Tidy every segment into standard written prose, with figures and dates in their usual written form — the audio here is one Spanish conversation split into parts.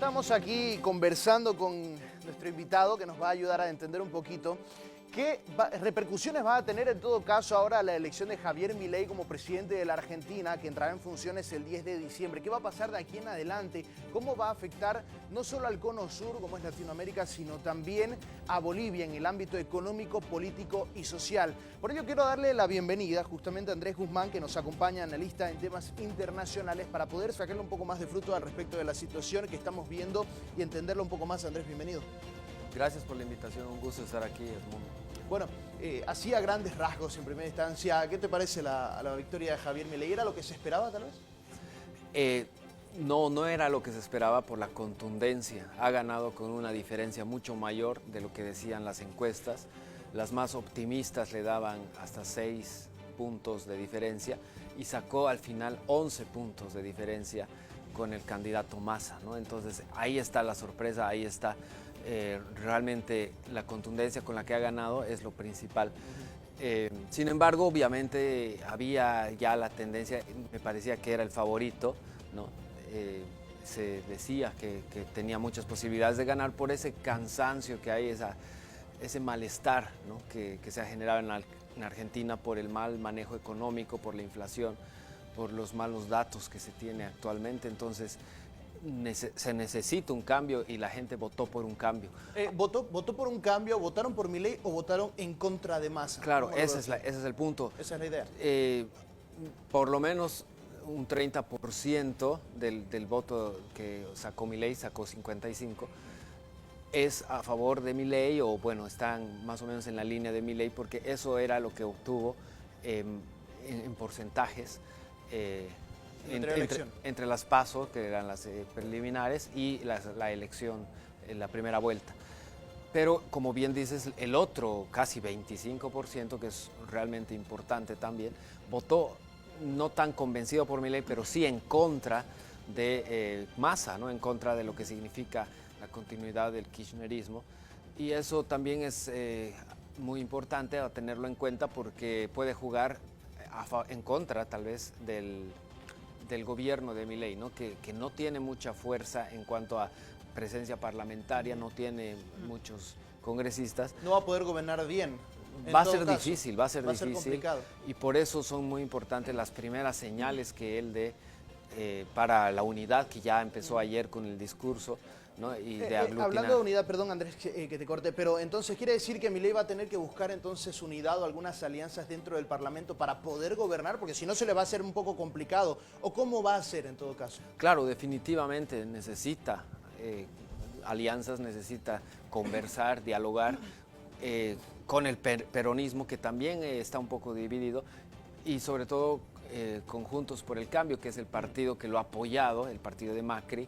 Estamos aquí conversando con nuestro invitado que nos va a ayudar a entender un poquito qué repercusiones va a tener en todo caso ahora la elección de Javier Milei como presidente de la Argentina, que entrará en funciones el 10 de diciembre. ¿Qué va a pasar de aquí en adelante? ¿Cómo va a afectar no solo al cono sur, como es Latinoamérica, sino también a Bolivia en el ámbito económico, político y social? Por ello quiero darle la bienvenida justamente a Andrés Guzmán, que nos acompaña, analista en temas internacionales, para poder sacarle un poco más de fruto al respecto de la situación que estamos viendo y entenderlo un poco más. Andrés, bienvenido. Gracias por la invitación, un gusto estar aquí, Edmundo. Bueno, así a grandes rasgos en primera instancia, ¿qué te parece la victoria de Javier Milei? ¿Era lo que se esperaba tal vez? No era lo que se esperaba por la contundencia. Ha ganado con una diferencia mucho mayor de lo que decían las encuestas. Las más optimistas le daban hasta 6 puntos de diferencia y sacó al final 11 puntos de diferencia con el candidato Massa, ¿no? Entonces ahí está la sorpresa, ahí está realmente la contundencia con la que ha ganado es lo principal. Sin embargo, obviamente había ya la tendencia, me parecía que era el favorito, ¿no? Se decía que tenía muchas posibilidades de ganar por ese cansancio que hay, ese malestar, ¿no? que se ha generado en Argentina por el mal manejo económico, por la inflación, por los malos datos que se tiene actualmente. Entonces se necesita un cambio y la gente votó por un cambio. ¿Votó por un cambio, votaron por Milei o votaron en contra de Massa? Claro, ese es el punto. Esa es la idea. Por lo menos un 30% del voto que sacó Milei, sacó 55%, es a favor de Milei, o bueno, están más o menos en la línea de Milei, porque eso era lo que obtuvo en porcentajes entre las PASO, que eran las preliminares, y la elección en la primera vuelta. Pero, como bien dices, el otro, casi 25%, que es realmente importante también, votó no tan convencido por Milei, pero sí en contra de Massa, ¿no? En contra de lo que significa la continuidad del kirchnerismo. Y eso también es muy importante a tenerlo en cuenta, porque puede jugar en contra, tal vez, del gobierno de Milei, ¿no? Que no tiene mucha fuerza en cuanto a presencia parlamentaria, no tiene muchos congresistas. No va a poder gobernar bien. Va a ser difícil, va a ser complicado. Y por eso son muy importantes las primeras señales que él dé para la unidad, que ya empezó ayer con el discurso, ¿no? Y de aglutinar. Hablando de unidad, perdón Andrés que te corte, pero entonces quiere decir que Milei va a tener que buscar entonces unidad o algunas alianzas dentro del Parlamento para poder gobernar, porque si no se le va a hacer un poco complicado. ¿O cómo va a ser en todo caso? Claro, definitivamente necesita alianzas, necesita conversar, dialogar con el peronismo, que también está un poco dividido, y sobre todo con Juntos por el Cambio, que es el partido que lo ha apoyado, el partido de Macri,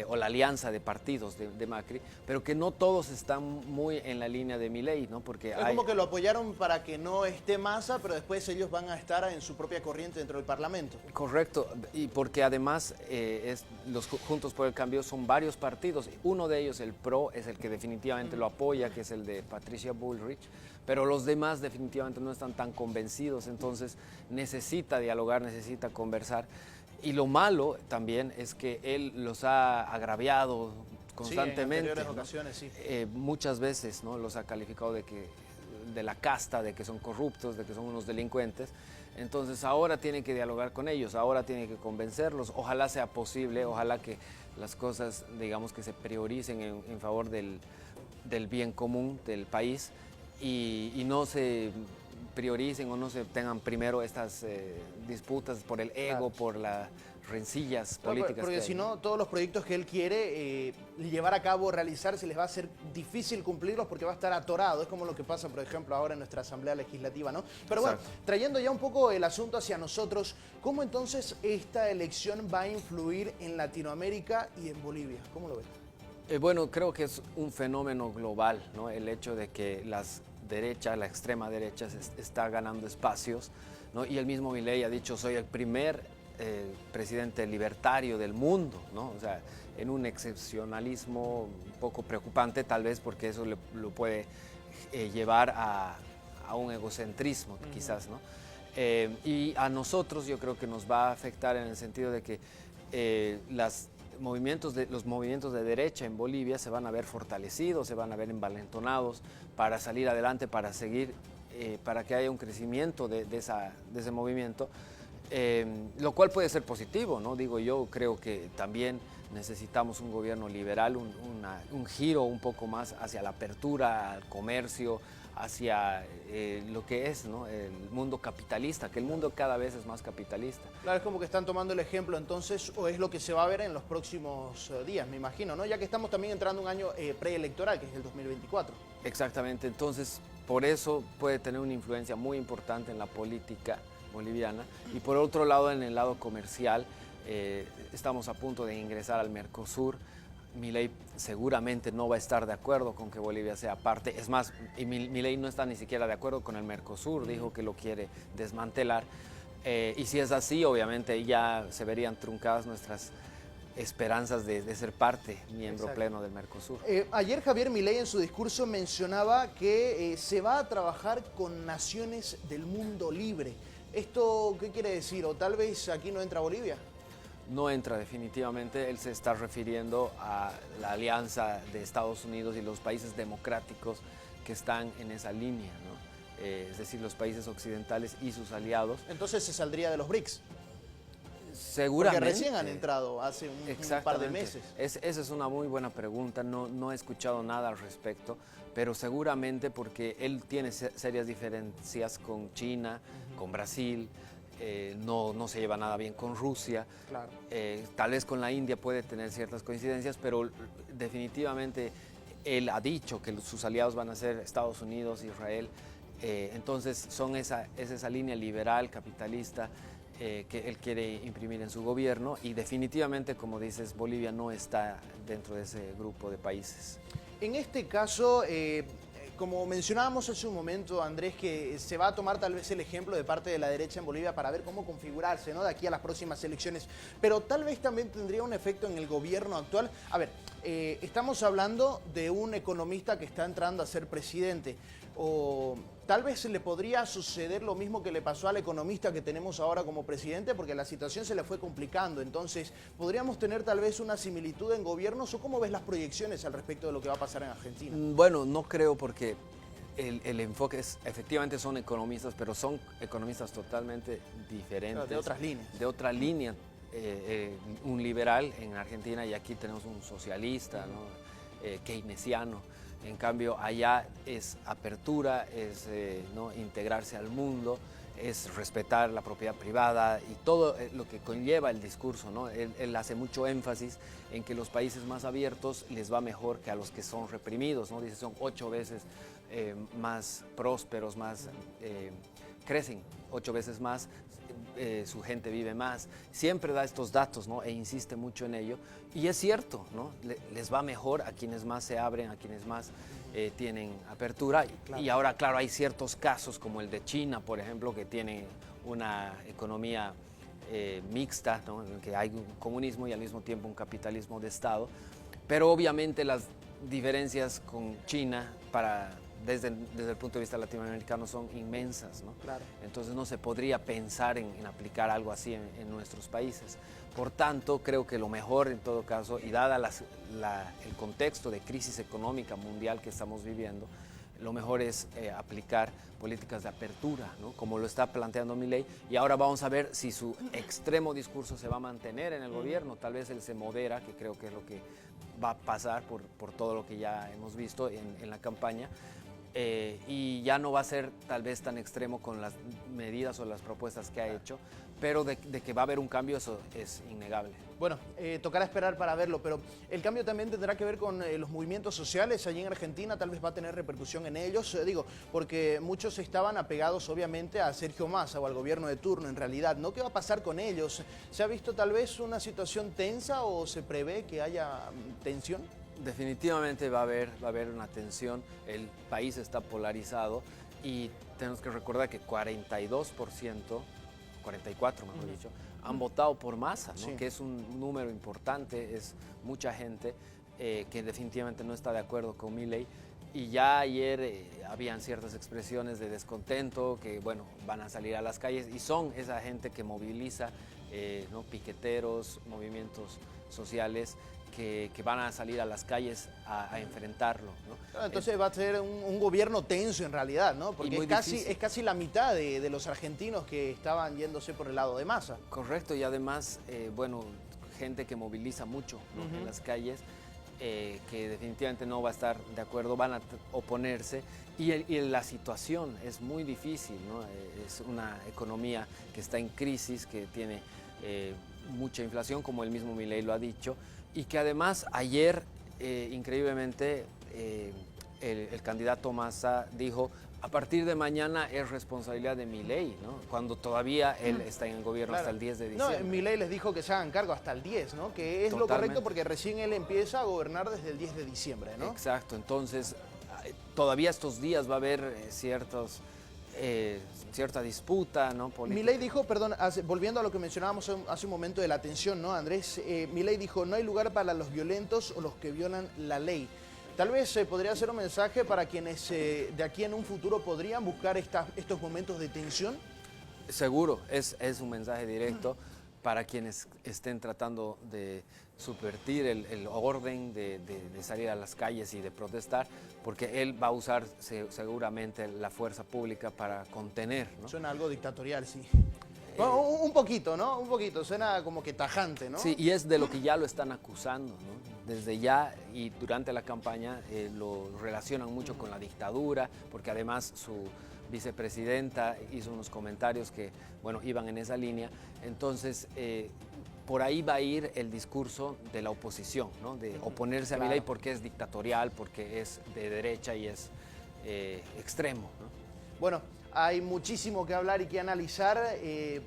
o la alianza de partidos de Macri, pero que no todos están muy en la línea de Milei, ¿no? Porque es como que lo apoyaron para que no esté Massa, pero después ellos van a estar en su propia corriente dentro del Parlamento. Correcto, y porque además los Juntos por el Cambio son varios partidos. Uno de ellos, el PRO, es el que definitivamente lo apoya, que es el de Patricia Bullrich, pero los demás definitivamente no están tan convencidos, entonces necesita dialogar, necesita conversar. Y lo malo también es que él los ha agraviado constantemente. Sí, en anteriores ocasiones, sí. Muchas veces, ¿no? Los ha calificado de la casta, de que son corruptos, de que son unos delincuentes. Entonces ahora tiene que dialogar con ellos, ahora tiene que convencerlos. Ojalá sea posible, ojalá que las cosas, digamos, que se prioricen en favor del bien común del país y no se prioricen o no se tengan primero estas disputas por el ego, por las rencillas políticas. Porque si no, todos los proyectos que él quiere llevar a cabo, realizar, se les va a hacer difícil cumplirlos porque va a estar atorado. Es como lo que pasa, por ejemplo, ahora en nuestra Asamblea Legislativa, ¿no? Pero bueno, trayendo ya un poco el asunto hacia nosotros, ¿cómo entonces esta elección va a influir en Latinoamérica y en Bolivia? ¿Cómo lo ves? Bueno, creo que es un fenómeno global, ¿no? El hecho de que la extrema derecha está ganando espacios, ¿no? Y el mismo Milei ha dicho: soy el primer presidente libertario del mundo, ¿no? O sea, en un excepcionalismo un poco preocupante, tal vez, porque eso lo puede llevar a un egocentrismo, quizás, ¿no? Y a nosotros yo creo que nos va a afectar en el sentido de que los movimientos de derecha en Bolivia se van a ver fortalecidos, se van a ver envalentonados para salir adelante, para seguir, para que haya un crecimiento de ese movimiento, lo cual puede ser positivo, ¿no? Digo, yo creo que también necesitamos un gobierno liberal, un giro un poco más hacia la apertura al comercio, hacia lo que es, ¿no?, el mundo capitalista, que el mundo cada vez es más capitalista. Claro, es como que están tomando el ejemplo entonces, o es lo que se va a ver en los próximos días, me imagino, ¿no? Ya que estamos también entrando en un año preelectoral, que es el 2024. Exactamente, entonces por eso puede tener una influencia muy importante en la política boliviana. Y por otro lado, en el lado comercial, estamos a punto de ingresar al Mercosur. Milei seguramente no va a estar de acuerdo con que Bolivia sea parte. Es más, Milei no está ni siquiera de acuerdo con el Mercosur, dijo que lo quiere desmantelar. Y si es así, obviamente ya se verían truncadas nuestras esperanzas de ser parte, miembro pleno del Mercosur. Ayer Javier Milei en su discurso mencionaba que se va a trabajar con naciones del mundo libre. ¿Esto qué quiere decir? ¿O tal vez aquí no entra Bolivia? No entra definitivamente, él se está refiriendo a la alianza de Estados Unidos y los países democráticos que están en esa línea, ¿no? Es decir, los países occidentales y sus aliados. Entonces se saldría de los BRICS. Seguramente. Porque recién han entrado hace un par de meses. Esa es una muy buena pregunta, no he escuchado nada al respecto, pero seguramente porque él tiene serias diferencias con China, con Brasil, no se lleva nada bien con Rusia, claro. Tal vez con la India puede tener ciertas coincidencias, pero definitivamente él ha dicho que sus aliados van a ser Estados Unidos, Israel, entonces es esa línea liberal, capitalista, que él quiere imprimir en su gobierno, y definitivamente, como dices, Bolivia no está dentro de ese grupo de países. En este caso, como mencionábamos hace un momento, Andrés, que se va a tomar tal vez el ejemplo de parte de la derecha en Bolivia para ver cómo configurarse, ¿no?, de aquí a las próximas elecciones, pero tal vez también tendría un efecto en el gobierno actual. A ver, estamos hablando de un economista que está entrando a ser presidente, o tal vez le podría suceder lo mismo que le pasó al economista que tenemos ahora como presidente, porque la situación se le fue complicando. Entonces, ¿podríamos tener tal vez una similitud en gobiernos, o cómo ves las proyecciones al respecto de lo que va a pasar en Argentina? Bueno, no creo, porque el enfoque es, efectivamente son economistas, pero son economistas totalmente diferentes. De otras líneas. De otra línea, un liberal en Argentina, y aquí tenemos un socialista, ¿no?, keynesiano. En cambio, allá es apertura, es ¿no?, integrarse al mundo, es respetar la propiedad privada y todo lo que conlleva el discurso, ¿no? Él hace mucho énfasis en que los países más abiertos les va mejor que a los que son reprimidos, ¿no? Dice, son 8 veces más prósperos, crecen 8 veces más, su gente vive más. Siempre da estos datos, ¿no?, e insiste mucho en ello. Y es cierto, ¿no?, les va mejor a quienes más se abren, a quienes más tienen apertura. Claro. Y ahora, claro, hay ciertos casos como el de China, por ejemplo, que tiene una economía mixta, ¿no?, en que hay un comunismo y al mismo tiempo un capitalismo de Estado. Pero obviamente las diferencias con China desde el punto de vista latinoamericano son inmensas, ¿no? Claro. Entonces no se podría pensar en aplicar algo así en nuestros países. Por tanto, creo que lo mejor en todo caso, y dada el contexto de crisis económica mundial que estamos viviendo, lo mejor es aplicar políticas de apertura, ¿no?, como lo está planteando Milei. Y ahora vamos a ver si su extremo discurso se va a mantener en el gobierno. Tal vez él se modera, que creo que es lo que va a pasar por todo lo que ya hemos visto en la campaña. Y ya no va a ser tal vez tan extremo con las medidas o las propuestas que ha hecho, pero de que va a haber un cambio, eso es innegable. Bueno, tocará esperar para verlo, pero el cambio también tendrá que ver con los movimientos sociales allí en Argentina. Tal vez va a tener repercusión en ellos, porque muchos estaban apegados obviamente a Sergio Massa o al gobierno de turno en realidad, ¿no? ¿Qué va a pasar con ellos? ¿Se ha visto tal vez una situación tensa o se prevé que haya tensión? Definitivamente va a haber una tensión. El país está polarizado y tenemos que recordar que 42%, 44 mejor dicho, han votado por Massa, ¿no? Sí. Que es un número importante, es mucha gente que definitivamente no está de acuerdo con Milei. Y ya ayer habían ciertas expresiones de descontento, que bueno, van a salir a las calles, y son esa gente que moviliza, ¿no?, piqueteros, movimientos sociales que van a salir a las calles a enfrentarlo, ¿no? Entonces va a ser un gobierno tenso en realidad, ¿no? Porque es casi la mitad de los argentinos que estaban yéndose por el lado de Massa. Correcto, y además, bueno, gente que moviliza mucho, ¿no? En las calles, que definitivamente no va a estar de acuerdo, van a oponerse, y la situación es muy difícil, ¿no? Es una economía que está en crisis, que tiene mucha inflación, como el mismo Milei lo ha dicho, y que además ayer, increíblemente, el candidato Massa dijo: a partir de mañana es responsabilidad de Milei, ¿no? Cuando todavía él está en el gobierno, claro, hasta el 10 de diciembre. No, Milei les dijo que se hagan cargo hasta el 10, ¿no? Que es Totalmente lo correcto porque recién él empieza a gobernar desde el 10 de diciembre, ¿no? Exacto, entonces todavía estos días va a haber cierta disputa, ¿no? Política. Milei dijo, perdón, volviendo a lo que mencionábamos hace un momento de la tensión, ¿no, Andrés? Milei dijo: no hay lugar para los violentos o los que violan la ley. Tal vez podría ser un mensaje para quienes de aquí en un futuro podrían buscar estos momentos de tensión. Seguro, es un mensaje directo para quienes estén tratando de subvertir el orden de salir a las calles y de protestar, porque él va a usar seguramente la fuerza pública para contener, ¿no? Suena algo dictatorial, sí. Bueno, un poquito, ¿no? Un poquito, suena como que tajante, ¿no? Sí, y es de lo que ya lo están acusando, ¿no? Desde ya y durante la campaña lo relacionan mucho con la dictadura, porque además su vicepresidenta hizo unos comentarios que, bueno, iban en esa línea. Entonces, por ahí va a ir el discurso de la oposición, ¿no? De oponerse a Milei porque es dictatorial, porque es de derecha y es extremo, ¿no? Bueno, hay muchísimo que hablar y que analizar,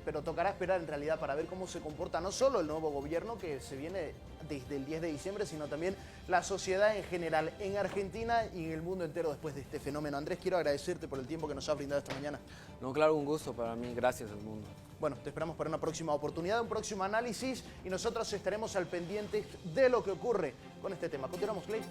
pero tocará esperar en realidad para ver cómo se comporta no solo el nuevo gobierno que se viene desde el 10 de diciembre, sino también la sociedad en general en Argentina y en el mundo entero después de este fenómeno. Andrés, quiero agradecerte por el tiempo que nos has brindado esta mañana. No, claro, un gusto para mí. Gracias al mundo. Bueno, te esperamos para una próxima oportunidad, un próximo análisis, y nosotros estaremos al pendiente de lo que ocurre con este tema. Continuamos, Clay.